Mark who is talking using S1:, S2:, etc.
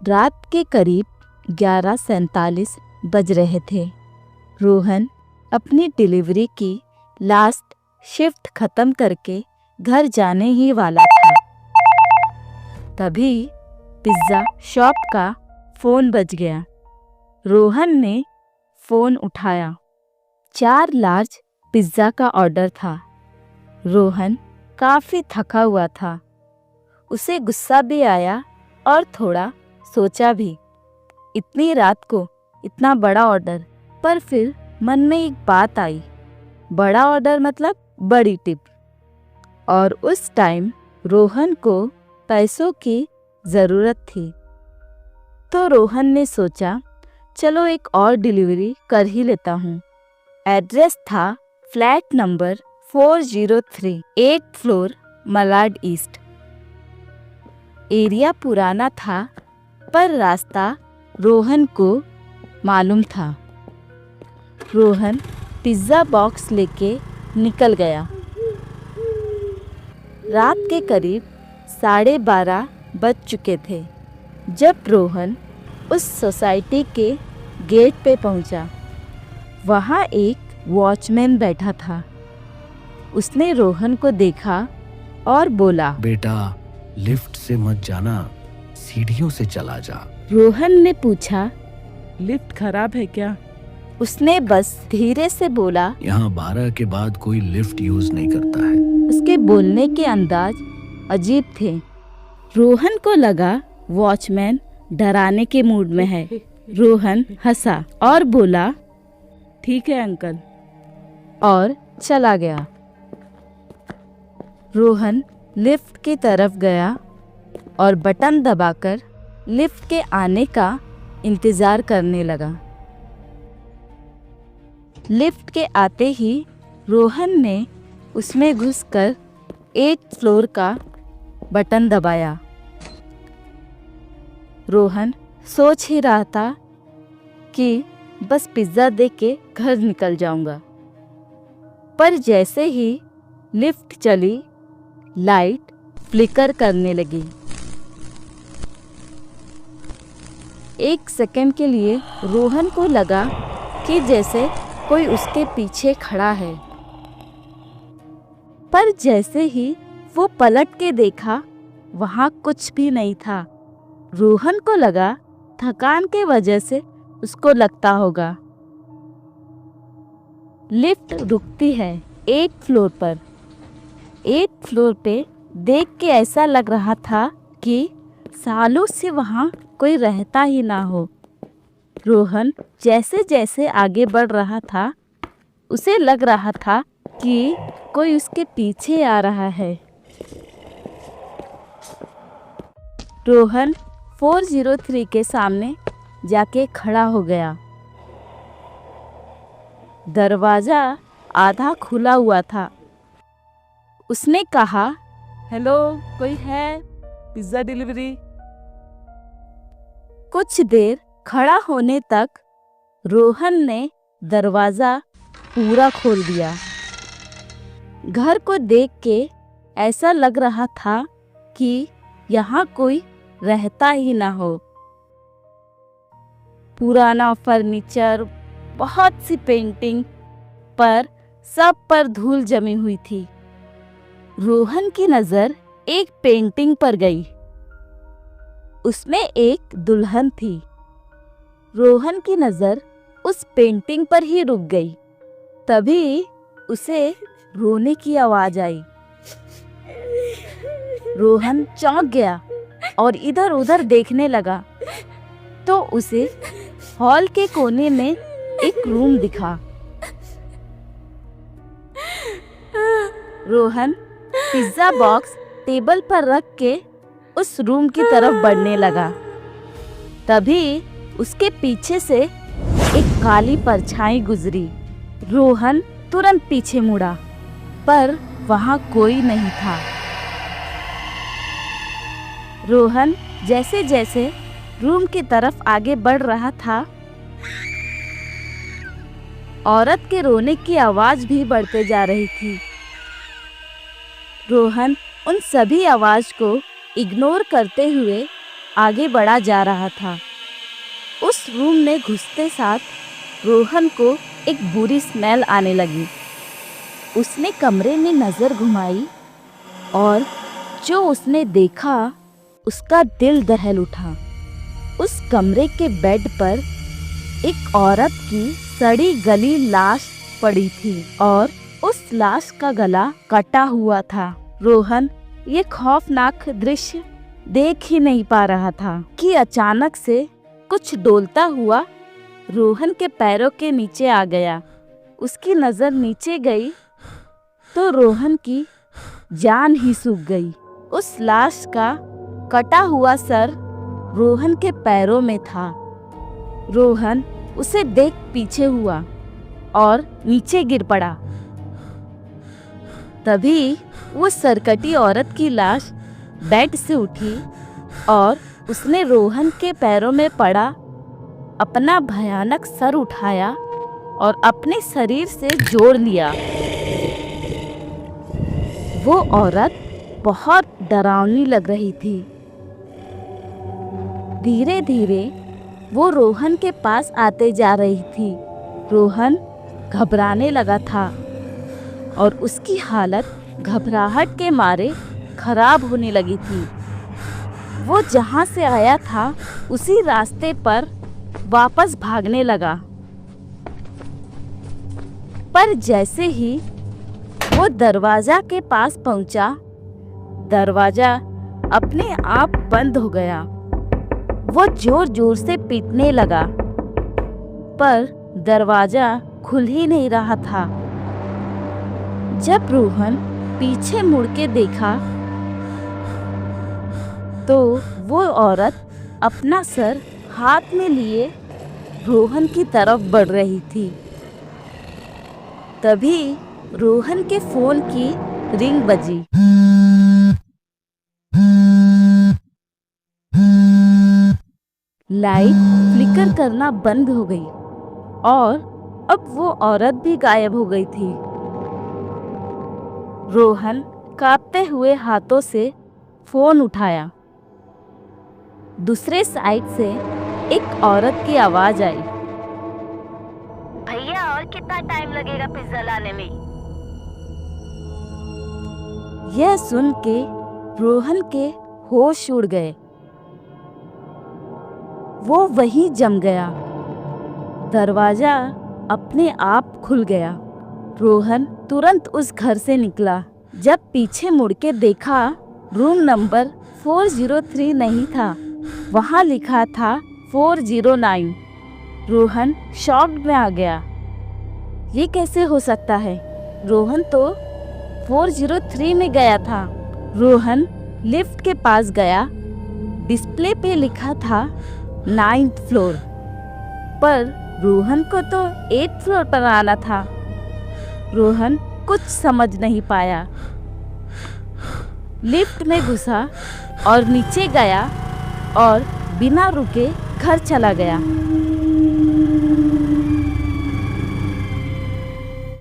S1: रात के करीब 11:47 बज रहे थे। रोहन अपनी डिलीवरी की लास्ट शिफ्ट खत्म करके घर जाने ही वाला था। तभी पिज्ज़ा शॉप का फ़ोन बज गया। रोहन ने फ़ोन उठाया। 4 लार्ज पिज़्ज़ा का ऑर्डर था। रोहन काफ़ी थका हुआ था। उसे गुस्सा भी आया और थोड़ा सोचा भी, इतनी रात को इतना बड़ा ऑर्डर। पर फिर मन में एक बात आई, बड़ा ऑर्डर मतलब बड़ी टिप। और उस टाइम रोहन को पैसों की ज़रूरत थी। तो रोहन ने सोचा, चलो एक और डिलीवरी कर ही लेता हूँ। एड्रेस था flat number 403, 8th floor, Malad east. Area पुराना था पर रास्ता रोहन को मालूम था। रोहन पिज़्ज़ा बॉक्स लेके निकल गया। रात के करीब 12:30 बज चुके थे जब रोहन उस सोसाइटी के गेट पे पहुंचा। वहाँ एक वॉचमैन बैठा था। उसने रोहन को देखा और बोला,
S2: बेटा लिफ्ट से मत जाना, सीढ़ियों से चला जा।
S1: रोहन ने पूछा,
S3: लिफ्ट खराब है क्या?
S1: उसने बस धीरे से बोला।
S2: यहाँ 12 के बाद कोई लिफ्ट यूज नहीं करता है।
S1: उसके बोलने के अंदाज अजीब थे। रोहन को लगा वॉचमैन डराने के मूड में है। रोहन हंसा और बोला,
S3: ठीक है अंकल,
S1: और चला गया। रोहन लिफ्ट की तरफ गया और बटन दबाकर लिफ्ट के आने का इंतज़ार करने लगा। लिफ्ट के आते ही रोहन ने उसमें घुसकर 8th फ्लोर का बटन दबाया। रोहन सोच ही रहा था कि बस पिज़्ज़ा देख के घर निकल जाऊंगा। पर जैसे ही लिफ्ट चली, लाइट फ्लिकर करने लगी। 1 सेकंड के लिए रोहन को लगा कि जैसे कोई उसके पीछे खड़ा है। पर जैसे ही वो पलट के देखा, वहाँ कुछ भी नहीं था। रोहन को लगा थकान के वजह से उसको लगता होगा। लिफ्ट रुकती है 8th फ्लोर पर। 8th फ्लोर पे देख के ऐसा लग रहा था कि सालों से वहाँ कोई रहता ही ना हो। रोहन जैसे जैसे आगे बढ़ रहा था, उसे लग रहा था कि कोई उसके पीछे आ रहा है। रोहन 403 के सामने जाके खड़ा हो गया। दरवाजा आधा खुला हुआ था। उसने कहा,
S3: हेलो, कोई है? Pizza delivery.
S1: कुछ देर खड़ा होने तक रोहन ने दरवाज़ा पूरा खोल दिया। घर को देख के ऐसा लग रहा था कि यहाँ कोई रहता ही ना हो। पुराना फर्नीचर, बहुत सी पेंटिंग, पर सब पर धूल जमी हुई थी। रोहन की नज़र एक पेंटिंग पर गई। उसमें एक दुल्हन थी। रोहन की नज़र उस पेंटिंग पर ही रुक गई। तभी उसे रोने की आवाज़ आई। रोहन चौंक गया और इधर उधर देखने लगा तो उसे हॉल के कोने में एक रूम दिखा। रोहन पिज्ज़ा बॉक्स टेबल पर रख के उस रूम की तरफ बढ़ने लगा। तभी उसके पीछे से एक काली परछाई गुजरी। रोहन तुरंत पीछे मुड़ा, पर वहाँ कोई नहीं था। रोहन जैसे जैसे रूम की तरफ आगे बढ़ रहा था, औरत के रोने की आवाज़ भी बढ़ते जा रही थी। रोहन उन सभी आवाज़ को इग्नोर करते हुए आगे बढ़ा जा रहा था। उस रूम में घुसते साथ रोहन को एक बुरी स्मेल आने लगी। उसने कमरे में नज़र घुमाई और जो उसने देखा उसका दिल दहल उठा। उस कमरे के बेड पर एक औरत की सड़ी गली लाश पड़ी थी और उस लाश का गला कटा हुआ था। रोहन ये खौफनाक दृश्य देख ही नहीं पा रहा था कि अचानक से कुछ डोलता हुआ रोहन के पैरों के नीचे आ गया। उसकी नज़र नीचे गई तो रोहन की जान ही सूख गई। उस लाश का कटा हुआ सर रोहन के पैरों में था। रोहन उसे देख पीछे हुआ और नीचे गिर पड़ा। तभी वो सरकटी औरत की लाश बेड से उठी और उसने रोहन के पैरों में पड़ा अपना भयानक सर उठाया और अपने शरीर से जोड़ लिया। वो औरत बहुत डरावनी लग रही थी। धीरे धीरे वो रोहन के पास आते जा रही थी। रोहन घबराने लगा था और उसकी हालत घबराहट के मारे खराब होने लगी थी। वो जहाँ से आया था उसी रास्ते पर वापस भागने लगा, पर जैसे ही वो दरवाजा के पास पहुंचा, दरवाजा अपने आप बंद हो गया। वो जोर जोर से पीटने लगा, पर दरवाजा खुल ही नहीं रहा था। जब रोहन पीछे मुड़ के देखा तो वो औरत अपना सर हाथ में लिए रोहन की तरफ बढ़ रही थी। तभी रोहन के फोन की रिंग बजी। लाइट फ्लिकर करना बंद हो गई और अब वो औरत भी गायब हो गई थी। रोहन कांपते हुए हाथों से फोन उठाया। दूसरे साइड से एक औरत की आवाज आई, भैया और कितना टाइम लगेगा पिज्जा लाने में? यह सुन के रोहन के होश उड़ गए। वो वहीं जम गया। दरवाजा अपने आप खुल गया। रोहन तुरंत उस घर से निकला। जब पीछे मुड़ के देखा, रूम नंबर 403 नहीं था, वहाँ लिखा था 409। रोहन शॉक्ड में आ गया। ये कैसे हो सकता है? रोहन तो 403 में गया था। रोहन लिफ्ट के पास गया। डिस्प्ले पे लिखा था 9th फ्लोर, पर रोहन को तो 8th फ्लोर पर आना था। रोहन कुछ समझ नहीं पाया। लिफ्ट में घुसा और नीचे गया और बिना रुके घर चला गया।